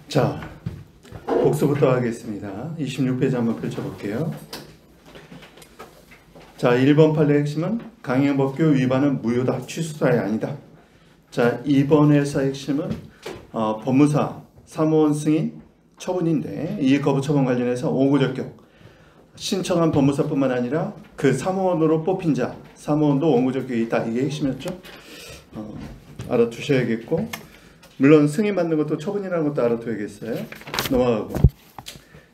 자, 복수부터 하겠습니다. 26페이지 한번 펼쳐볼게요. 자, 1번 판례의 핵심은 강행법규 위반은 무효다. 취소사항이 아니다. 자, 2번에서 핵심은 법무사, 사무원 승인 처분인데 이 거부 처분 관련해서 원고적격 신청한 법무사뿐만 아니라 그 사무원으로 뽑힌 자, 사무원도 원고적격이 있다. 이게 핵심이었죠. 알아두셔야겠고, 물론 승인받는 것도 처분이라는 것도 알아둬야겠어요. 넘어가고,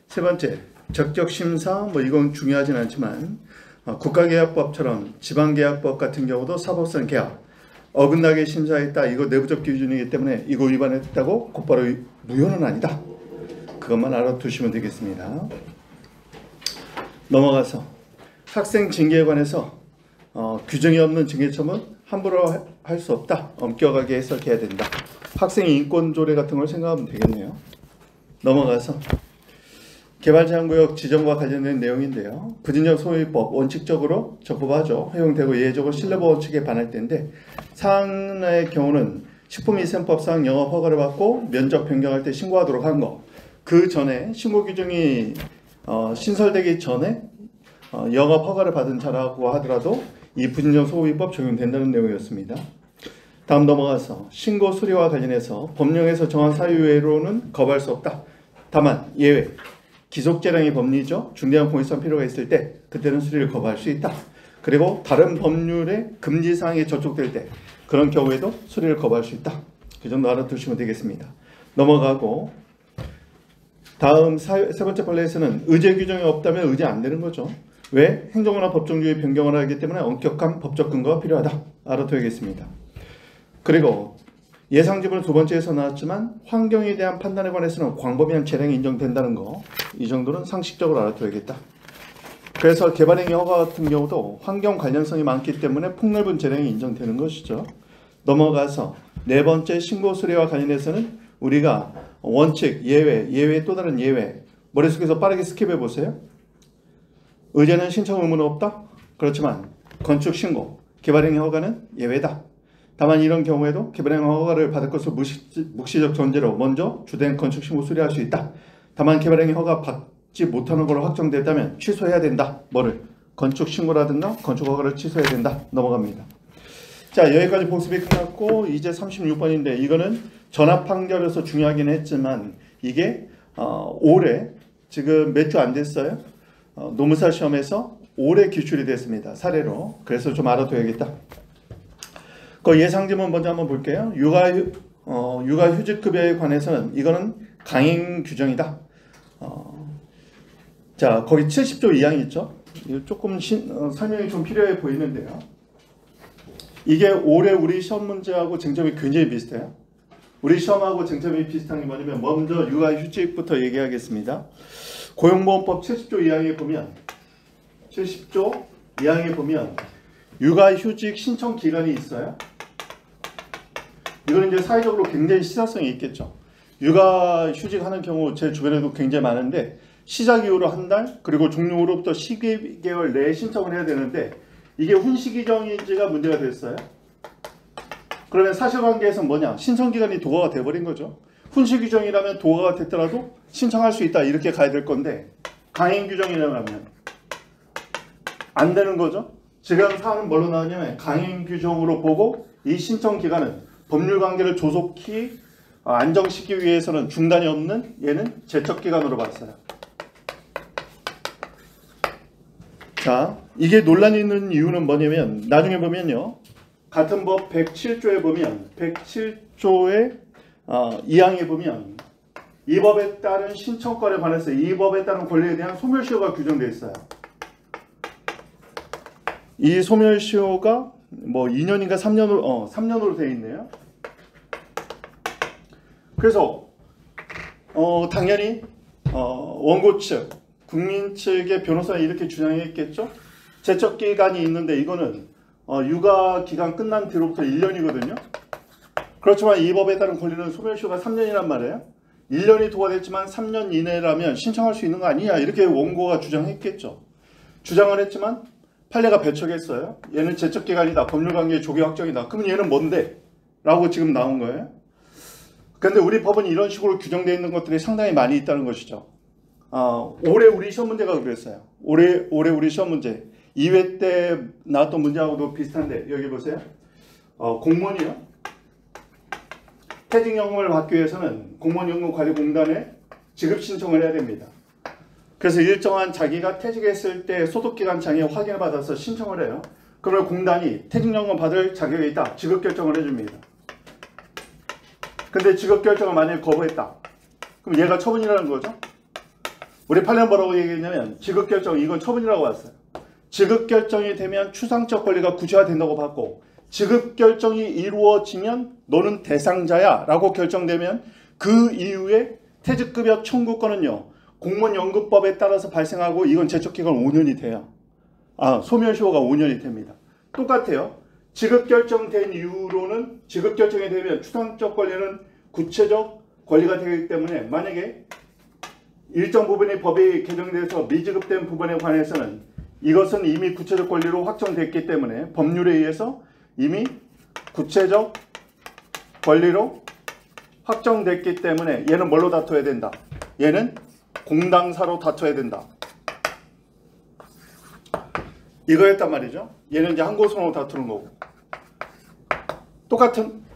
세 번째, 적격심사, 이건 중요하진 않지만 국가계약법처럼 지방계약법 같은 경우도 사법성 계약 어긋나게 심사했다. 이거 내부적 기준이기 때문에 이거 위반했다고 곧바로 무효는 아니다. 그것만 알아두시면 되겠습니다. 넘어가서 학생 징계에 관해서 규정이 없는 징계 처분 함부로 할 수 없다. 엄격하게 해석해야 된다. 학생 인권 조례 같은 걸 생각하면 되겠네요. 넘어가서 개발제한구역 지정과 관련된 내용인데요. 부진적 소유법 원칙적으로 적법하죠. 허용되고 예외적으로 신뢰보호 원칙에 반할 때인데 사항의 경우는 식품위생법상 영업 허가를 받고 면적 변경할 때 신고하도록 한 거. 그 전에 신고 규정이 신설되기 전에 영업 허가를 받은 자라고 하더라도 이 부진적 소유법 적용된다는 내용이었습니다. 다음 넘어가서 신고 수리와 관련해서 법령에서 정한 사유 외로는 거부할 수 없다. 다만 예외. 기속재량이 법리죠. 중대한 공익성 필요가 있을 때 그때는 수리를 거부할 수 있다. 그리고 다른 법률의 금지사항이 저촉될 때 그런 경우에도 수리를 거부할 수 있다. 그 정도 알아두시면 되겠습니다. 넘어가고 다음 세 번째 판례에서는 의제 규정이 없다면 의제 안 되는 거죠. 왜? 행정이나 법정주의 변경을 하기 때문에 엄격한 법적 근거가 필요하다. 알아둬야겠습니다. 그리고 예상지문은 두 번째에서 나왔지만 환경에 대한 판단에 관해서는 광범위한 재량이 인정된다는 거, 이 정도는 상식적으로 알아둬야겠다. 그래서 개발행위 허가 같은 경우도 환경 관련성이 많기 때문에 폭넓은 재량이 인정되는 것이죠. 넘어가서 네 번째 신고 수리와 관련해서는 우리가 원칙, 예외 또 다른 예외 머릿속에서 빠르게 스킵해 보세요. 의제는 신청 의무는 없다. 그렇지만 건축 신고, 개발행위 허가는 예외다. 다만 이런 경우에도 개발행위 허가를 받을 것을 묵시적 전제로 먼저 주된 건축 신고 수리할 수 있다. 다만 개발행위 허가 받지 못하는 걸로 확정됐다면 취소해야 된다. 뭐를? 건축 신고라든가 건축 허가를 취소해야 된다. 넘어갑니다. 자, 여기까지 복습이 끝났고 이제 36번인데 이거는 전압 판결에서 중요하긴 했지만 이게 올해 지금 몇 주 안 됐어요. 노무사 시험에서 올해 기출이 됐습니다. 사례로. 그래서 좀 알아둬야겠다. 그 예상지문 먼저 한번 볼게요. 육아휴직급여에 관해서는 이거는 강행 규정이다. 자, 거기 70조 2항이 있죠. 조금 설명이 좀 필요해 보이는데요. 이게 올해 우리 시험 문제하고 쟁점이 굉장히 비슷해요. 우리 시험하고 쟁점이 비슷한 게 뭐냐면 먼저 육아휴직부터 얘기하겠습니다. 고용보험법 70조 2항에 보면 육아휴직 신청 기간이 있어요. 이거는 이제 사회적으로 굉장히 시사성이 있겠죠. 육아휴직 하는 경우 제 주변에도 굉장히 많은데 시작 이후로 한 달 그리고 종료 후로부터 12개월 내에 신청을 해야 되는데 이게 훈시기정인지가 문제가 됐어요. 그러면 사실관계에서 뭐냐? 신청기간이 도과가 돼버린 거죠. 훈시규정이라면 도과가 됐더라도 신청할 수 있다 이렇게 가야 될 건데 강행규정이라면 안 되는 거죠. 지금 사안은 뭘로 나왔냐면 강행규정으로 보고 이 신청기간은 법률관계를 조속히 안정시키기 위해서는 중단이 없는 얘는 제척기간으로 봤어요. 자, 이게 논란이 있는 이유는 뭐냐면 나중에 보면요. 같은 법 107조에 보면 107조의 2항에 보면 이 법에 따른 신청권에 관해서 이 법에 따른 권리에 대한 소멸시효가 규정되어 있어요. 이 소멸시효가 2년인가 3년으로 되어 있네요. 그래서 당연히 원고 측, 국민 측의 변호사는 이렇게 주장했겠죠. 제척기간이 있는데 이거는 육아기간 끝난 뒤로부터 1년이거든요. 그렇지만 이 법에 따른 권리는 소멸시효가 3년이란 말이에요. 1년이 도과됐지만 3년 이내라면 신청할 수 있는 거 아니냐 이렇게 원고가 주장했겠죠. 주장을 했지만 판례가 배척했어요. 얘는 제척기간이다. 법률관계의 조기 확정이다. 그러면 얘는 뭔데? 라고 지금 나온 거예요. 그런데 우리 법은 이런 식으로 규정되어 있는 것들이 상당히 많이 있다는 것이죠. 올해 우리 시험 문제가 그랬어요. 올해 우리 시험 문제 2회 때 나왔던 문제하고도 비슷한데 여기 보세요. 공무원이요. 퇴직연금을 받기 위해서는 공무원연금관리공단에 지급 신청을 해야 됩니다. 그래서 일정한 자기가 퇴직했을 때 소득기간 장애 확인을 받아서 신청을 해요. 그러면 공단이 퇴직연금 받을 자격이 있다. 지급결정을 해줍니다. 근데 지급결정을 만약에 거부했다. 그럼 얘가 처분이라는 거죠. 우리 판례는 뭐라고 얘기했냐면 지급결정 이건 처분이라고 왔어요. 지급결정이 되면 추상적 권리가 구체화된다고 봤고 지급결정이 이루어지면 너는 대상자야 라고 결정되면 그 이후에 퇴직급여 청구권은요. 공무원연금법에 따라서 발생하고 이건 제척기간 5년이 돼요. 소멸시효가 5년이 됩니다. 똑같아요. 지급결정된 이후로는 지급결정이 되면 추상적 권리는 구체적 권리가 되기 때문에 만약에 일정 부분의 법이 개정돼서 미지급된 부분에 관해서는 이것은 이미 구체적 권리로 확정됐기 때문에 법률에 의해서 이미 구체적 권리로 확정됐기 때문에 얘는 뭘로 다퉈야 된다? 얘는 공당사로 다퉈야 된다. 이거였단 말이죠. 얘는 이제 항고소송으로 다투는 거고.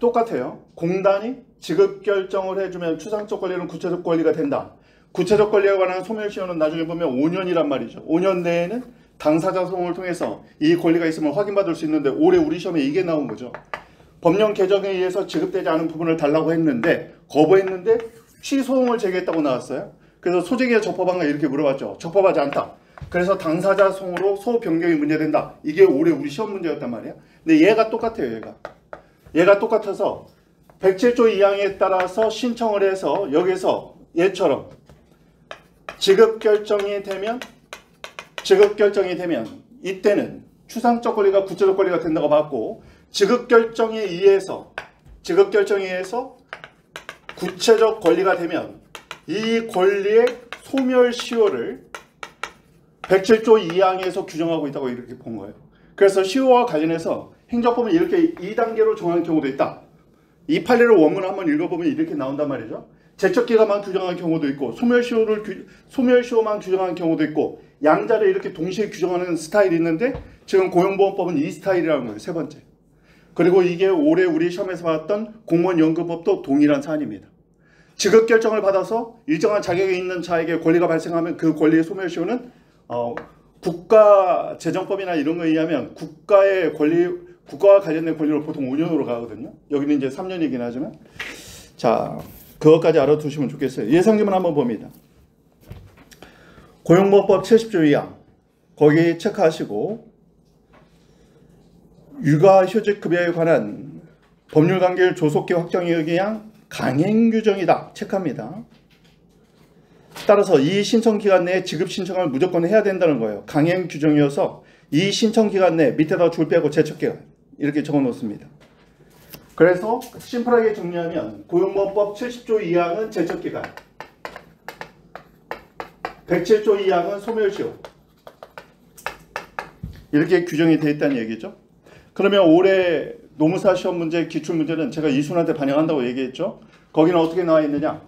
똑같아요. 공단이 지급 결정을 해주면 추상적 권리는 구체적 권리가 된다. 구체적 권리에 관한 소멸시효는 나중에 보면 5년이란 말이죠. 5년 내에는 당사자 소송을 통해서 이 권리가 있으면 확인받을 수 있는데 올해 우리 시험에 이게 나온 거죠. 법령 개정에 의해서 지급되지 않은 부분을 달라고 했는데 거부했는데 취소송을 제기했다고 나왔어요. 그래서 소재기에 적법한가 이렇게 물어봤죠. 적법하지 않다. 그래서 당사자 소송으로 소호 변경이 문제된다. 이게 올해 우리 시험 문제였단 말이야. 근데 얘가 똑같아요. 얘가 똑같아서 107조 2항에 따라서 신청을 해서 여기서 얘처럼 지급 결정이 되면 이때는 추상적 권리가 구체적 권리가 된다고 봤고 지급 결정에 의해서 구체적 권리가 되면 이 권리의 소멸시효를 107조 2항에서 규정하고 있다고 이렇게 본 거예요. 그래서 시효와 관련해서 행정법은 이렇게 2단계로 정하는 경우도 있다. 이 판례를 원문을 한번 읽어보면 이렇게 나온단 말이죠. 제척기간만 규정한 경우도 있고 소멸시효만 규정한 경우도 있고 양자를 이렇게 동시에 규정하는 스타일이 있는데 지금 고용보험법은 이 스타일이라는 거예요. 세 번째. 그리고 이게 올해 우리 시험에서 봤던 공무원연금법도 동일한 사안입니다. 지급결정을 받아서 일정한 자격이 있는 자에게 권리가 발생하면 그 권리의 소멸시효는 국가재정법이나 이런 거에 의하면 국가와 관련된 권리로 보통 5년으로 가거든요. 여기는 이제 3년이긴 하지만 자 그것까지 알아두시면 좋겠어요. 예상지문 한번 봅니다. 고용보험법 70조 2항 거기 체크하시고 육아휴직급여에 관한 법률관계를 조속히 확정에 의한 강행규정이다. 체크합니다. 따라서 이 신청기간 내에 지급신청을 무조건 해야 된다는 거예요. 강행규정이어서 이 신청기간 내에 밑에다 줄 빼고 제척기간 이렇게 적어놓습니다. 그래서 심플하게 정리하면 고용보험법 70조 2항은 제척기간 107조 2항은 소멸시효 이렇게 규정이 되어 있다는 얘기죠. 그러면 올해 노무사 시험 문제 기출문제는 제가 이순한테 반영한다고 얘기했죠. 거기는 어떻게 나와 있느냐.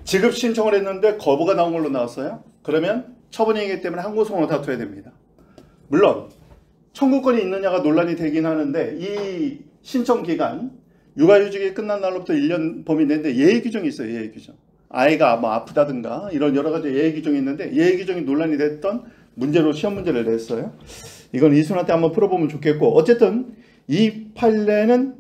지급 신청을 했는데 거부가 나온 걸로 나왔어요. 그러면 처분이기 때문에 항고소송으로 다투어야 됩니다. 물론 청구권이 있느냐가 논란이 되긴 하는데 이 신청기간 육아휴직이 끝난 날로부터 1년 범위 내인데 예외 규정이 있어요. 예외 규정. 아이가 뭐 아프다든가 이런 여러 가지 예외 규정이 있는데 예외 규정이 논란이 됐던 문제로 시험 문제를 냈어요. 이건 이순한테 한번 풀어보면 좋겠고 어쨌든 이 판례는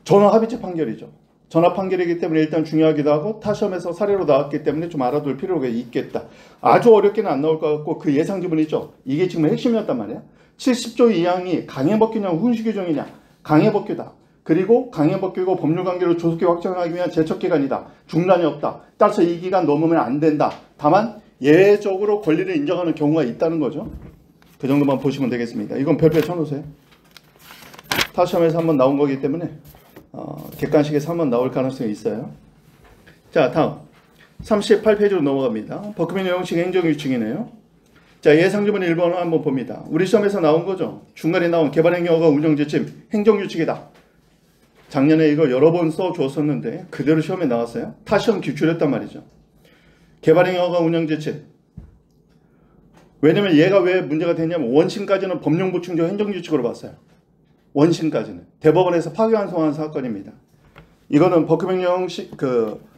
전화합의체 판결이죠. 전화 판결이기 때문에 일단 중요하기도 하고 타 시험에서 사례로 나왔기 때문에 좀 알아둘 필요가 있겠다. 아주 어렵게는 안 나올 것 같고 그 예상 지문이죠. 이게 지금 핵심이었단 말이야. 70조 2항이 강행법규냐 훈시규정이냐. 강행법규다. 그리고 강행법규고 법률관계를 조속히 확정하기 위한 제척기간이다. 중단이 없다. 따라서 이 기간 넘으면 안 된다. 다만 예외적으로 권리를 인정하는 경우가 있다는 거죠. 그 정도만 보시면 되겠습니다. 이건 별표에 쳐놓으세요. 타 시험에서 한번 나온 거기 때문에 객관식에서 한번 나올 가능성이 있어요. 자, 다음 38페이지로 넘어갑니다. 법규민 형식 행정규칙이네요. 자, 예상지문 1번을 한번 봅니다. 우리 시험에서 나온 거죠. 중간에 나온 개발행위허가 운영지침 행정규칙이다. 작년에 이거 여러 번 써줬었는데 그대로 시험에 나왔어요. 타 시험 기출했단 말이죠. 개발행 허가 운영 재칙. 왜냐면 얘가 왜 문제가 되냐면 원심까지는 법령 보충적 행정규칙으로 봤어요. 원심까지는 대법원에서 파기환송한 사건입니다. 이거는 법규명령 형식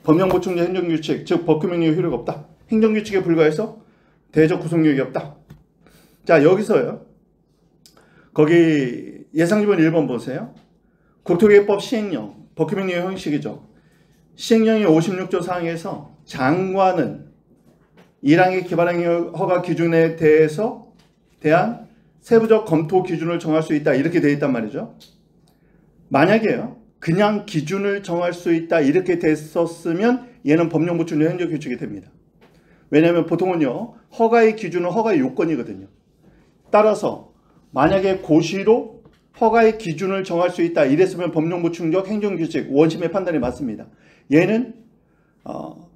법령 보충적 행정규칙, 즉 법규명령 효력이 없다. 행정규칙에 불과해서 대적 구속력이 없다. 자, 여기서요. 거기 예상지문 1번 보세요. 국토개혁법 시행령, 법규명령 형식이죠. 시행령의 56조 사항에서 장관은 1항의 개발행 허가 기준에 대한 세부적 검토 기준을 정할 수 있다. 이렇게 되어 있단 말이죠. 만약에요. 그냥 기준을 정할 수 있다. 이렇게 됐었으면 얘는 법령 보충적 행정규칙이 됩니다. 왜냐하면 보통은요. 허가의 기준은 허가의 요건이거든요. 따라서 만약에 고시로 허가의 기준을 정할 수 있다. 이랬으면 법령 보충적 행정규칙 원심의 판단이 맞습니다. 얘는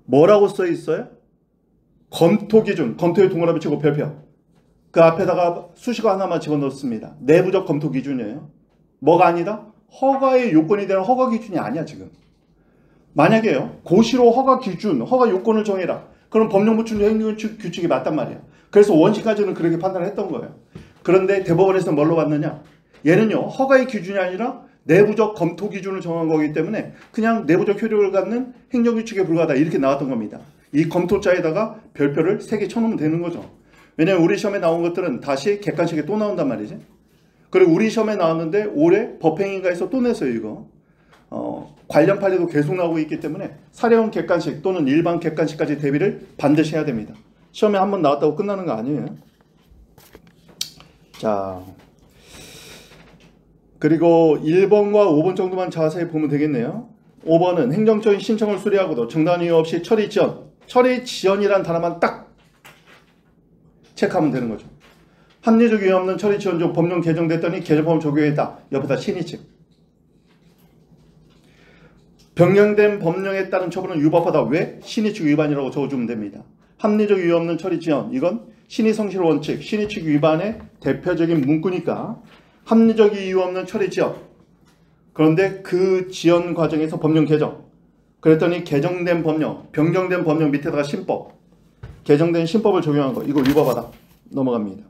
뭐라고 써 있어요? 검토 기준, 검토에 동그라미 치고 별표. 그 앞에다가 수식어 하나만 집어넣습니다. 내부적 검토 기준이에요. 뭐가 아니다? 허가의 요건이 되는 허가 기준이 아니야 지금. 만약에요. 고시로 허가 기준, 허가 요건을 정해라. 그럼 법령 보충적 행정규칙이 맞단 말이야. 그래서 원시까지는 그렇게 판단을 했던 거예요. 그런데 대법원에서 뭘로 봤느냐? 얘는요. 허가의 기준이 아니라 내부적 검토 기준을 정한 거기 때문에 그냥 내부적 효력을 갖는 행정규칙에 불과하다. 이렇게 나왔던 겁니다. 이 검토자에다가 별표를 3개 쳐놓으면 되는 거죠. 왜냐면 우리 시험에 나온 것들은 다시 객관식에 또 나온단 말이지. 그리고 우리 시험에 나왔는데 올해 법행위가에서 또 냈어요 이거. 관련 판례도 계속 나오고 있기 때문에 사례형 객관식 또는 일반 객관식까지 대비를 반드시 해야 됩니다. 시험에 한번 나왔다고 끝나는 거 아니에요. 자, 그리고 1번과 5번 정도만 자세히 보면 되겠네요. 5번은 행정적인 신청을 수리하고도 정당한 이유 없이 처리 지연. 처리 지연이란 단어만 딱 체크하면 되는 거죠. 합리적 이유 없는 처리 지연 중 법령 개정됐더니 개정법을 적용했다. 옆에다 신의칙. 변경된 법령에 따른 처분은 유법하다. 왜? 신의칙 위반이라고 적어주면 됩니다. 합리적 이유 없는 처리 지연. 이건 신의성실 원칙, 신의칙 위반의 대표적인 문구니까 합리적 이유 없는 처리 지연. 그런데 그 지연 과정에서 법령 개정. 그랬더니 개정된 법령, 변경된 법령 밑에다가 신법. 개정된 신법을 적용한 거. 이거 위법하다. 넘어갑니다.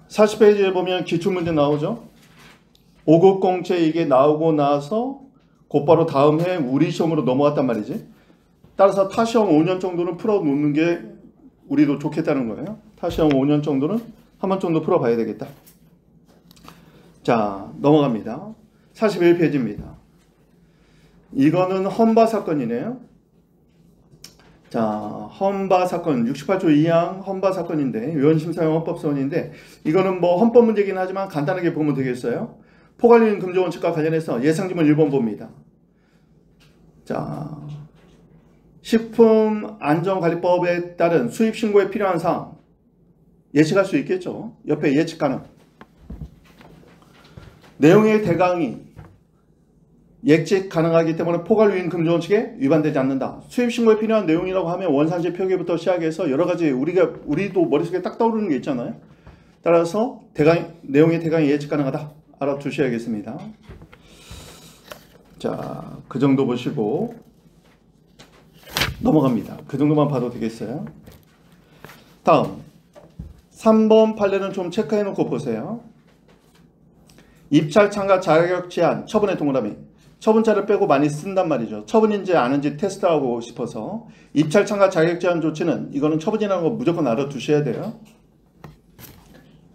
40페이지에 보면 기출문제 나오죠. 5급 공채 이게 나오고 나서 곧바로 다음 해 우리 시험으로 넘어갔단 말이지. 따라서 타시험 5년 정도는 풀어놓는 게 우리도 좋겠다는 거예요. 타시험 5년 정도는 한 번 정도 풀어봐야 되겠다. 자, 넘어갑니다. 41페이지입니다. 이거는 헌바 사건이네요. 자, 헌바 사건 68조 2항 헌바 사건인데 위헌심사용 헌법소원인데 이거는 뭐 헌법 문제긴 하지만 간단하게 보면 되겠어요. 포괄유인 금지 원칙과 관련해서 예상지문 1번 봅니다. 자, 식품안전관리법에 따른 수입신고에 필요한 사항 예측할 수 있겠죠. 옆에 예측 가능. 내용의 대강이 예측 가능하기 때문에 포괄유인 금지 원칙에 위반되지 않는다. 수입신고에 필요한 내용이라고 하면 원산지 표기부터 시작해서 여러 가지 우리도 머릿속에 딱 떠오르는 게 있잖아요. 따라서 내용의 대강이 예측 가능하다. 알아두셔야겠습니다. 자, 그 정도 보시고 넘어갑니다. 그 정도만 봐도 되겠어요. 다음 3번 판례는 좀 체크해 놓고 보세요. 입찰 참가 자격 제한 처분의 동그라미. 처분자를 빼고 많이 쓴단 말이죠. 처분인지 아닌지 테스트하고 싶어서. 입찰 참가 자격 제한 조치는 이거는 처분이라는 거 무조건 알아두셔야 돼요.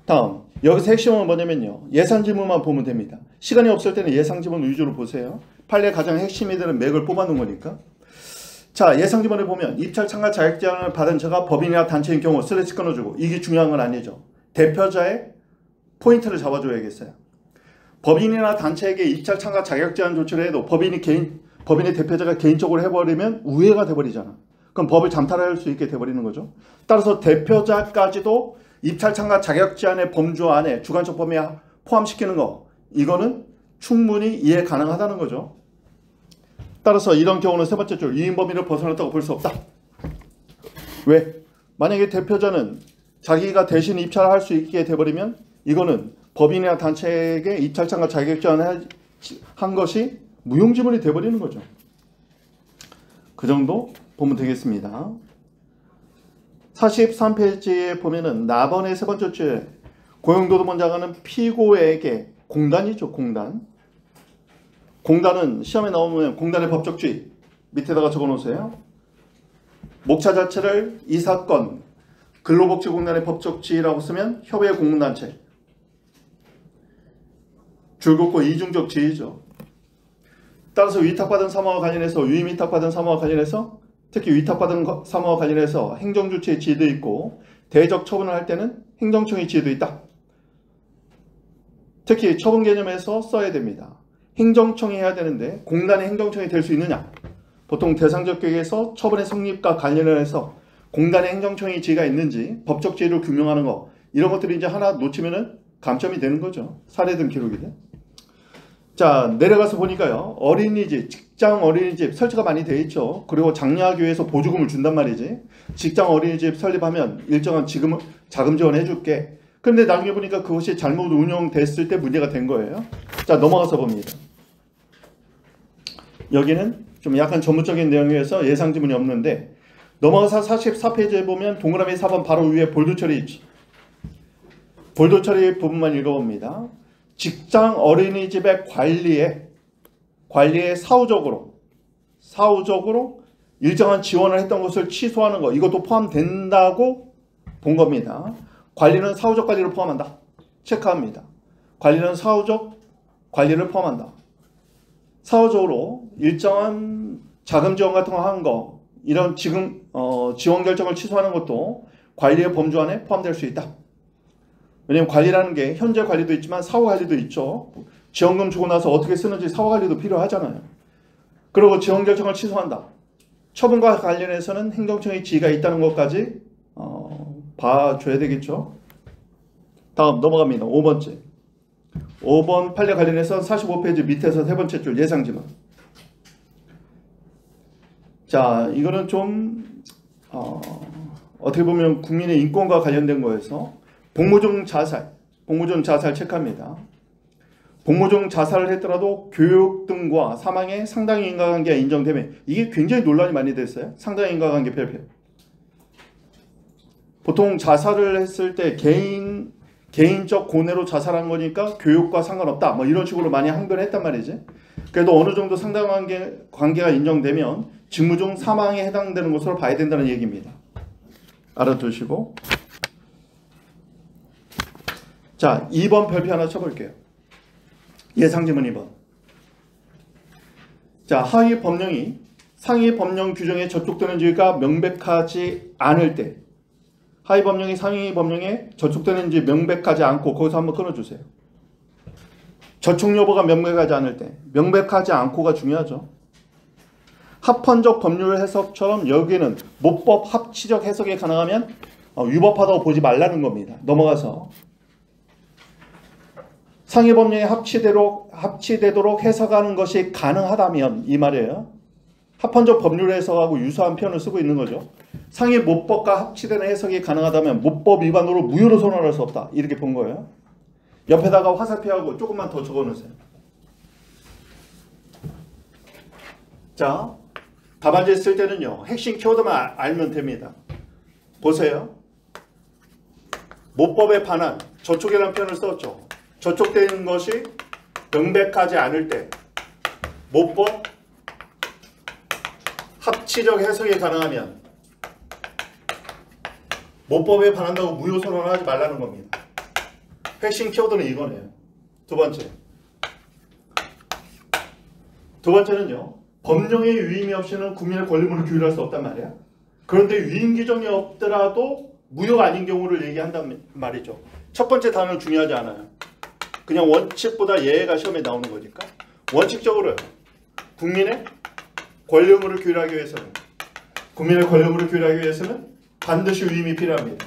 다음 여기서 핵심은 뭐냐면요. 예상지문만 보면 됩니다. 시간이 없을 때는 예상지문 위주로 보세요. 판례 가장 핵심이 되는 맥을 뽑아놓은 거니까. 자, 예상지문을 보면 입찰 참가 자격 제한을 받은 자가 법인이나 단체인 경우 슬래시 끊어주고. 이게 중요한 건 아니죠. 대표자의 포인트를 잡아줘야겠어요. 법인이나 단체에게 입찰 참가 자격 제한 조치를 해도 법인의 대표자가 개인적으로 해버리면 우회가 돼버리잖아. 그럼 법을 잠탈할 수 있게 돼버리는 거죠. 따라서 대표자까지도 입찰 참가 자격 제한의 범주 안에 주관적 범위에 포함시키는 거, 이거는 충분히 이해 가능하다는 거죠. 따라서 이런 경우는 세 번째 줄 유인 범위를 벗어났다고 볼 수 없다. 왜? 만약에 대표자는 자기가 대신 입찰할 수 있게 돼버리면 이거는 법인이나 단체에게 이탈장과 자격제한을 한 것이 무용지물이 돼버리는 거죠. 그 정도 보면 되겠습니다. 43페이지에 보면은 나번의 세 번째 주에 고용노동부장관은 피고에게 공단이죠. 공단은 시험에 나오면 공단의 법적주의 밑에다가 적어놓으세요. 목차 자체를 이 사건 근로복지공단의 법적주의라고 쓰면 협의회 공공단체 줄긋고 이중적 지위죠. 따라서 위탁받은 사무와 관련해서 유임위탁받은 사무와 관련해서 특히 위탁받은 사무와 관련해서 행정조치의 지위도 있고 대적 처분을 할 때는 행정청의 지위도 있다. 특히 처분 개념에서 써야 됩니다. 행정청이 해야 되는데 공단이 행정청이 될 수 있느냐? 보통 대상적 계획에서 처분의 성립과 관련을 해서 공단의 행정청의 지위가 있는지 법적 지위를 규명하는 거 이런 것들이 이제 하나 놓치면은 감점이 되는 거죠. 사례등 기록이든. 자, 내려가서 보니까요. 어린이집, 직장 어린이집 설치가 많이 돼 있죠. 그리고 장려하기 위해서 보조금을 준단 말이지. 직장 어린이집 설립하면 일정한 자금 지원해 줄게. 그런데 나중에 보니까 그것이 잘못 운영됐을 때 문제가 된 거예요. 자, 넘어가서 봅니다. 여기는 좀 약간 전문적인 내용이어서 예상 지문이 없는데 넘어가서 44페이지에 보면 동그라미 4번 바로 위에 볼드 처리 있죠. 볼드 처리 부분만 읽어봅니다. 직장 어린이집의 관리에 사후적으로 일정한 지원을 했던 것을 취소하는 거 이것도 포함된다고 본 겁니다. 관리는 사후적 관리를 포함한다. 체크합니다. 관리는 사후적 관리를 포함한다. 사후적으로 일정한 자금 지원 같은 거 한 거 이런 지금 지원 결정을 취소하는 것도 관리의 범주 안에 포함될 수 있다. 왜냐하면 관리라는 게 현재 관리도 있지만 사후 관리도 있죠. 지원금 주고 나서 어떻게 쓰는지 사후 관리도 필요하잖아요. 그리고 지원 결정을 취소한다. 처분과 관련해서는 행정청의 지위가 있다는 것까지 봐줘야 되겠죠. 다음 넘어갑니다. 5번째. 5번 판례 관련해서 45페이지 밑에서 세 번째 줄 예상지문. 자, 이거는 좀 어떻게 보면 국민의 인권과 관련된 거여서 복무 중 자살 체크합니다. 복무 중 자살을 했더라도 교육 등과 사망에 상당히 인과관계가 인정되면 이게 굉장히 논란이 많이 됐어요. 상당히 인과관계 별표. 보통 자살을 했을 때 개인적 고뇌로 자살한 거니까 교육과 상관없다. 뭐 이런 식으로 많이 항변했단 말이지. 그래도 어느 정도 상당한 관계가 인정되면 직무 중 사망에 해당되는 것으로 봐야 된다는 얘기입니다. 알아두시고. 자, 2번 별표 하나 쳐볼게요. 예상지문 2번. 자, 하위 법령이 상위 법령 규정에 저촉되는 지위가 명백하지 않을 때 하위 법령이 상위 법령에 저촉되는지 명백하지 않고 거기서 한번 끊어주세요. 저촉 여부가 명백하지 않을 때 명백하지 않고가 중요하죠. 합헌적 법률 해석처럼 여기는 모법 합치적 해석이 가능하면 위법하다고 보지 말라는 겁니다. 넘어가서 상위 법령에 합치되도록 해석하는 것이 가능하다면 이 말이에요. 합헌적 법률 해석하고 유사한 표현을 쓰고 있는 거죠. 상위 모법과 합치되는 해석이 가능하다면 모법 위반으로 무효로 선언할 수 없다. 이렇게 본 거예요. 옆에다가 화살표하고 조금만 더 적어놓으세요. 자, 답안지 쓸 때는요. 핵심 키워드만 알면 됩니다. 보세요. 모법에 반한 저촉이라는 표현을 썼죠. 저촉되는 것이 명백하지 않을 때 모법 합치적 해석이 가능하면 모법에 반한다고 무효 선언을 하지 말라는 겁니다. 핵심 키워드는 이거네요. 두 번째는요. 법령의 유임이 없이는 국민의 권리물을 규율할 수 없단 말이야. 그런데 유임 규정이 없더라도 무효가 아닌 경우를 얘기한단 말이죠. 첫 번째 단어는 중요하지 않아요. 그냥 원칙보다 예외가 시험에 나오는 거니까. 원칙적으로 국민의 권리물을 규율하기 위해서는 반드시 유임이 필요합니다.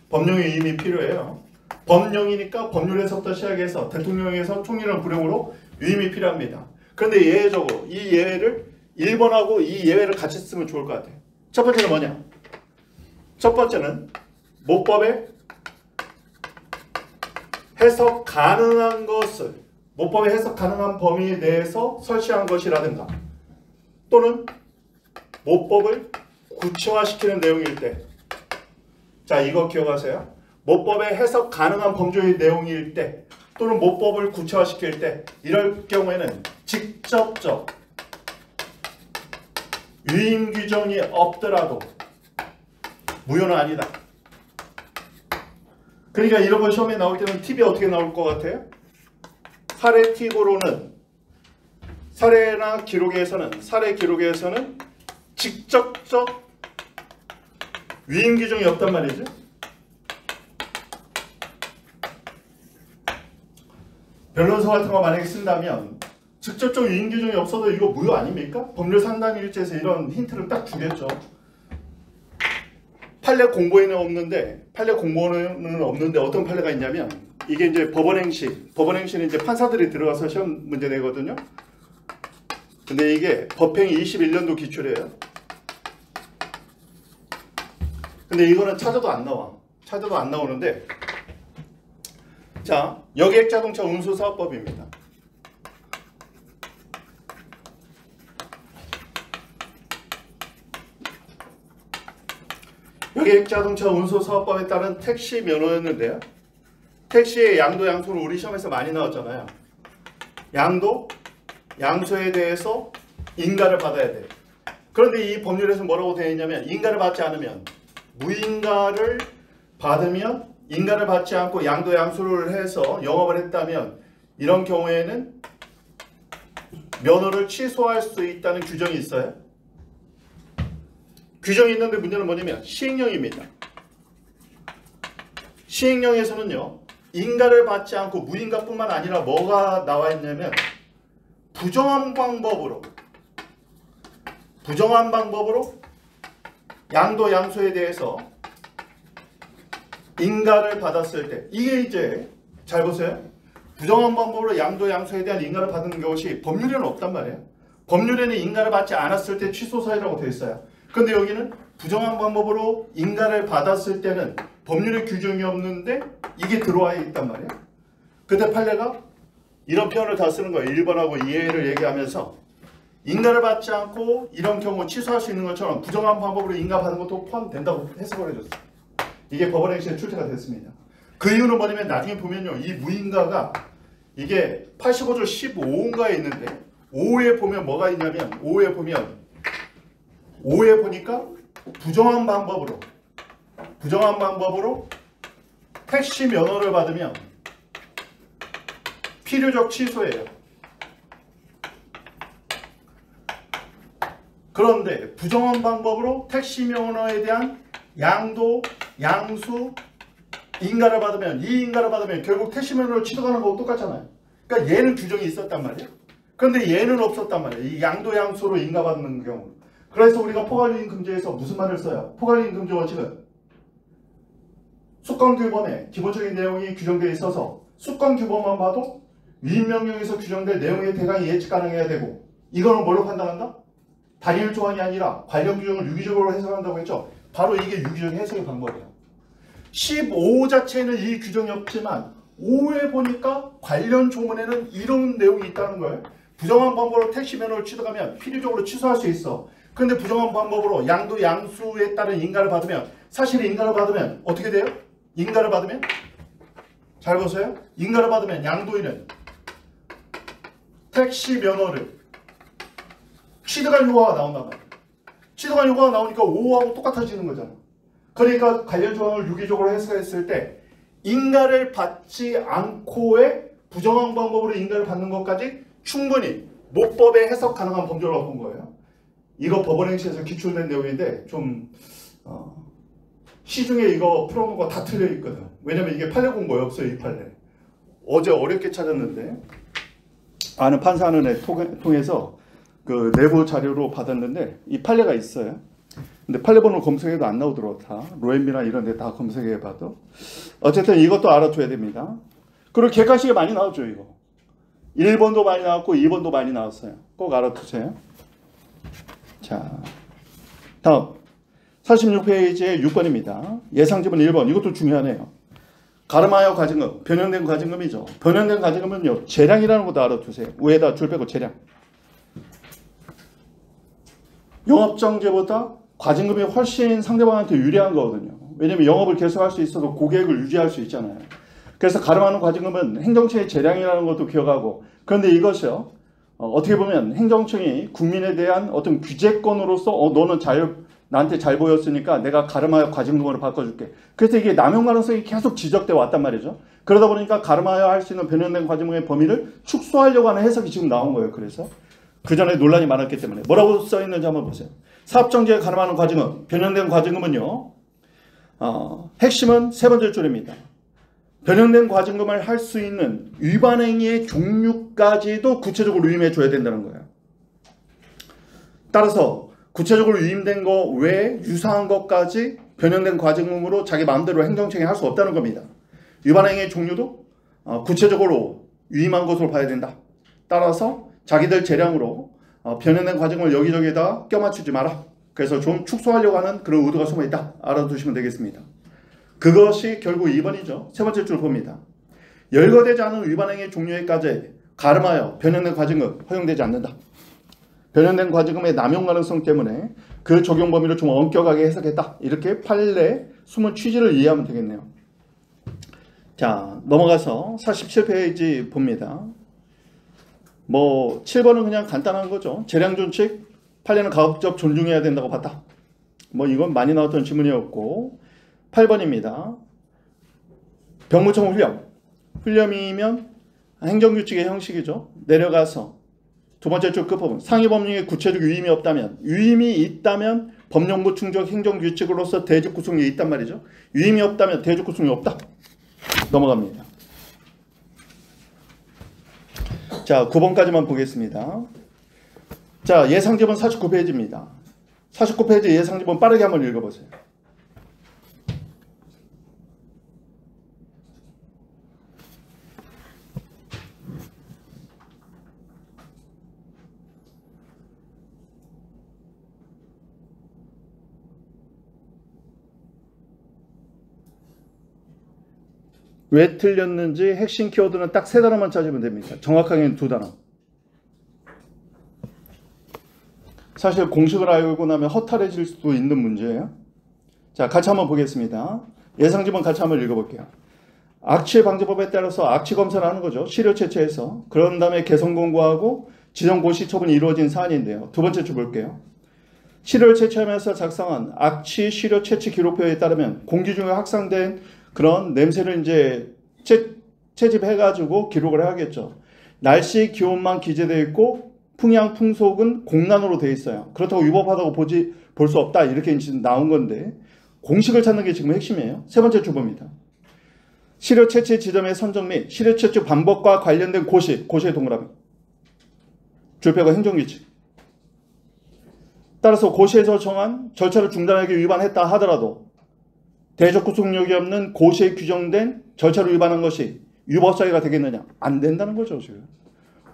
법령의 유임이 필요해요. 법령이니까 법률 해석부터 시작해서 대통령에서 총리랑 부령으로 유임이 필요합니다. 그런데 예외적으로 이 예외를 1번하고 이 예외를 같이 쓰면 좋을 것 같아요. 첫 번째는 뭐냐? 첫 번째는 모법의 해석 가능한 것을 모법에 해석 가능한 범위 내에서 설치한 것이라든가 또는 모법을 구체화시키는 내용일 때, 자 이거 기억하세요. 모법에 해석 가능한 범주의 내용일 때 또는 모법을 구체화시킬 때 이럴 경우에는 직접적 유임 규정이 없더라도 무효는 아니다. 그러니까 이런 거 시험에 나올 때는 팁이 어떻게 나올 것 같아요? 사례 팁으로는 사례나 기록에서는 사례 기록에서는 직접적 유임 규정이 없단 말이죠. 변론서 같은 거 만약에 쓴다면 직접적 유임 규정이 없어도 이거 무효 아닙니까? 법률 상단 일지에서 이런 힌트를 딱 주겠죠. 판례 공보에는 없는데 어떤 판례가 있냐면 이게 이제 법원행시는 이제 판사들이 들어가서 시험 문제 내거든요. 근데 이게 법행위 21년도 기출이에요. 근데 이거는 찾아도 안 나오는데 자, 여객자동차 운수사업법입니다. 여객자동차 운수사업법에 따른 택시 면허였는데요. 택시의 양도, 양수는 우리 시험에서 많이 나왔잖아요. 양도, 양수에 대해서 인가를 받아야 돼. 그런데 이 법률에서 뭐라고 되어 있냐면 인가를 받지 않으면 무인가를 받으면 인가를 받지 않고 양도, 양수를 해서 영업을 했다면 이런 경우에는 면허를 취소할 수 있다는 규정이 있어요. 규정이 있는데 문제는 뭐냐면 시행령입니다. 시행령에서는요. 인가를 받지 않고 무인가뿐만 아니라 뭐가 나와 있냐면 부정한 방법으로 양도, 양수에 대해서 인가를 받았을 때 이게 이제 잘 보세요. 부정한 방법으로 양도, 양수에 대한 인가를 받는 것이 법률에는 없단 말이에요. 법률에는 인가를 받지 않았을 때 취소 사유라고 되어 있어요. 그런데 여기는 부정한 방법으로 인가를 받았을 때는 법률의 규정이 없는데 이게 들어와 있단 말이에요. 그때 판례가 이런 표현을 다 쓰는 거예요. 1번하고 2회를 얘기하면서 인가를 받지 않고 이런 경우 취소할 수 있는 것처럼 부정한 방법으로 인가 받은 것도 포함된다고 해석을 해줬어요. 이게 법원행시에 출제가 됐습니다. 그 이유는 뭐냐면 나중에 보면요. 이 무인가가 이게 85조 15호인가에 있는데 5호에 보면 뭐가 있냐면 5호에 보니까 부정한 방법으로 택시 면허를 받으면 필요적 취소예요. 그런데 부정한 방법으로 택시 면허에 대한 양도, 양수, 인가를 받으면 이 인가를 받으면 결국 택시 면허를 취소하는 거하고 똑같잖아요. 그러니까 얘는 규정이 있었단 말이에요. 그런데 얘는 없었단 말이에요. 이 양도, 양수로 인가받는 경우. 그래서 우리가 포괄유인 금지에서 무슨 말을 써요? 포괄유인 금지 원칙은 수권규범에 기본적인 내용이 규정되어 있어서 수권규범만 봐도 위임명령에서 규정된 내용의 대강이 예측 가능해야 되고 이거는 뭘로 판단한다? 단일 조항이 아니라 관련 규정을 유기적으로 해석한다고 했죠. 바로 이게 유기적 해석의 방법이에요. 15호 자체는 이 규정이 없지만 5호에 보니까 관련 조문에는 이런 내용이 있다는 거예요. 부정한 방법으로 택시 면허를 취득하면 필요적으로 취소할 수 있어. 그런데 부정한 방법으로 양도, 양수에 따른 인가를 받으면 사실 인가를 받으면 어떻게 돼요? 인가를 받으면 잘 보세요. 인가를 받으면 양도인은 택시 면허를 취득할 요구가 나온단 말이에요. 취득할 요구가 나오니까 5호하고 똑같아지는 거잖아. 그러니까 관련 조항을 유기적으로 해석했을 때 인가를 받지 않고의 부정한 방법으로 인가를 받는 것까지 충분히 모법에 해석 가능한 범죄라고 본 거예요. 이거 법원행시에서 기출된 내용인데 좀 시중에 이거 풀어놓은 거 다 틀려 있거든. 왜냐면 이게 판례 공고에 없어요. 이 판례. 어제 어렵게 찾았는데 아는 판사하는 애 통해서 그 내부 자료로 받았는데 이 판례가 있어요. 근데 판례 번호 검색해도 안 나오더라고. 다 로엠비나 이런 데 다 검색해봐도. 어쨌든 이것도 알아둬야 됩니다. 그리고 객관식에 많이 나오죠. 이거 1번도 많이 나왔고 2번도 많이 나왔어요. 꼭 알아두세요. 자, 다음 46페이지의 6번입니다. 예상지문 1번. 이것도 중요하네요. 가름하여 과징금, 변형된 과징금이죠. 변형된 과징금은요, 재량이라는 것도 알아두세요. 위에다 줄 빼고 재량. 영업정지보다 과징금이 훨씬 상대방한테 유리한 거거든요. 왜냐면 영업을 계속할 수 있어도 고객을 유지할 수 있잖아요. 그래서 가름하는 과징금은 행정처의 재량이라는 것도 기억하고, 그런데 이것이요, 어떻게 보면 행정청이 국민에 대한 어떤 규제권으로서 너는 나한테 잘 보였으니까 내가 가름하여 과징금으로 바꿔줄게. 그래서 이게 남용 가능성이 계속 지적돼 왔단 말이죠. 그러다 보니까 가름하여 할 수 있는 변형된 과징금의 범위를 축소하려고 하는 해석이 지금 나온 거예요. 그래서 그 전에 논란이 많았기 때문에 뭐라고 써 있는지 한번 보세요. 사업정지에 가름하는 과징금, 변형된 과징금은요, 핵심은 세 번째 줄입니다. 변형된 과징금을 할 수 있는 위반행위의 종류까지도 구체적으로 위임해 줘야 된다는 거예요. 따라서 구체적으로 위임된 거 외에 유사한 것까지 변형된 과징금으로 자기 마음대로 행정청이 할 수 없다는 겁니다. 위반행위의 종류도 구체적으로 위임한 것으로 봐야 된다. 따라서 자기들 재량으로 변형된 과징금을 여기저기에다 껴맞추지 마라. 그래서 좀 축소하려고 하는 그런 의도가 숨어있다. 알아두시면 되겠습니다. 그것이 결국 2번이죠. 세 번째 줄 봅니다. 열거되지 않은 위반행위 종류에까지 가름하여 변형된 과징금 허용되지 않는다. 변형된 과징금의 남용 가능성 때문에 그 적용 범위를 좀 엄격하게 해석했다. 이렇게 판례 숨은 취지를 이해하면 되겠네요. 자, 넘어가서 47페이지 봅니다. 7번은 그냥 간단한 거죠. 재량존칙, 판례는 가급적 존중해야 된다고 봤다. 이건 많이 나왔던 질문이었고, 8번입니다. 병무청 훈령. 훈령이면 행정규칙의 형식이죠. 내려가서 두 번째 줄 끝부분. 상위법령에 구체적 위임이 없다면, 위임이 있다면 법령부 충족 행정규칙으로서 대직 구속력이 있단 말이죠. 위임이 없다면 대직 구속력이 없다. 넘어갑니다. 자, 9번까지만 보겠습니다. 자, 예상지문 49페이지입니다. 49페이지 예상지문 빠르게 한번 읽어보세요. 왜 틀렸는지 핵심 키워드는 딱 3단어만 찾으면 됩니다. 정확하게는 2단어. 사실 공식을 알고 나면 허탈해질 수도 있는 문제예요. 자, 같이 한번 보겠습니다. 예상지문 같이 한번 읽어볼게요. 악취방지법에 따라서 악취검사를 하는 거죠. 시료 채취해서. 그런 다음에 개선 공고하고 지정 고시 처분이 이루어진 사안인데요. 두 번째 줄 볼게요. 시료를 채취하면서 작성한 악취 시료 채취 기록표에 따르면 공기 중에 확산된 그런 냄새를 이제 채집해가지고 기록을 해야겠죠. 날씨, 기온만 기재되어 있고 풍향, 풍속은 공란으로 되어 있어요. 그렇다고 위법하다고 볼 수 없다. 이렇게 나온 건데 공식을 찾는 게 지금 핵심이에요. 세 번째 주보입니다. 시료 채취 지점의 선정 및 시료 채취 방법과 관련된 고시의 동그라미. 줄 빼고 행정규칙. 따라서 고시에서 정한 절차를 중단하기 위반했다 하더라도 대적 구속력이 없는 고시에 규정된 절차를 위반한 것이 위법사유가 되겠느냐? 안 된다는 거죠, 지금.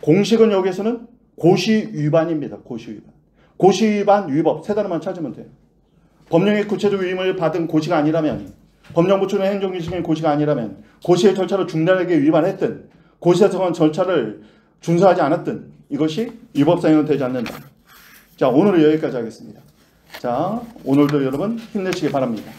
공식은 여기서는 고시 위반입니다. 고시 위반. 고시 위반, 위법 3단어만 찾으면 돼요. 법령의 구체적 위임을 받은 고시가 아니라면, 법령부 추는 행정규칙의 고시가 아니라면, 고시의 절차를 중단하게 위반했든, 고시에서 정한 절차를 준수하지 않았든, 이것이 위법사유는 되지 않는다. 자, 오늘은 여기까지 하겠습니다. 자, 오늘도 여러분 힘내시기 바랍니다.